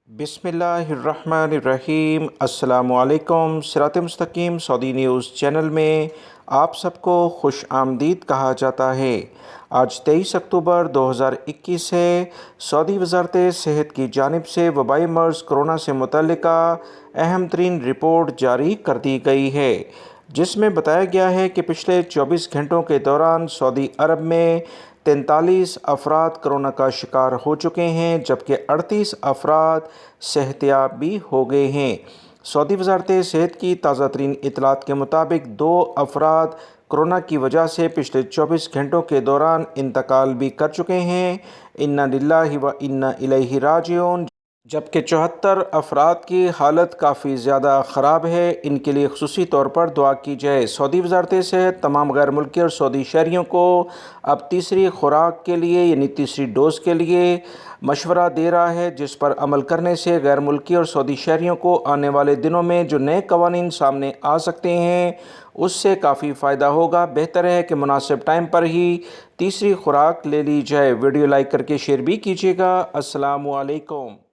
بسم اللہ الرحمن الرحیم۔ السلام علیکم۔ سرات.e.مستقیم سعودی نیوز چینل میں آپ سب کو خوش آمدید کہا جاتا ہے۔ آج 23 اکتوبر 2021 ہے۔ سعودی وزارت صحت کی جانب سے وبائی مرض کرونا سے متعلقہ اہم ترین رپورٹ جاری کر دی گئی ہے، جس میں بتایا گیا ہے کہ پچھلے 24 گھنٹوں کے دوران سعودی عرب میں 43 افراد کرونا کا شکار ہو چکے ہیں، جبکہ 38 افراد صحت یاب بھی ہو گئے ہیں۔ سعودی وزارت صحت کی تازہ ترین اطلاعات کے مطابق 2 افراد کرونا کی وجہ سے پچھلے 24 گھنٹوں کے دوران انتقال بھی کر چکے ہیں۔ انا للہ و انا الیہ راجعون۔ جبکہ 74 افراد کی حالت کافی زیادہ خراب ہے، ان کے لیے خصوصی طور پر دعا کی جائے۔ سعودی وزارت صحت تمام غیر ملکی اور سعودی شہریوں کو اب تیسری خوراک کے لیے یعنی تیسری ڈوز کے لیے مشورہ دے رہا ہے، جس پر عمل کرنے سے غیر ملکی اور سعودی شہریوں کو آنے والے دنوں میں جو نئے قوانین سامنے آ سکتے ہیں اس سے کافی فائدہ ہوگا۔ بہتر ہے کہ مناسب ٹائم پر ہی تیسری خوراک لے لی جائے۔ ویڈیو لائک کر کے شیئر بھی کیجیے گا۔ السلام علیکم۔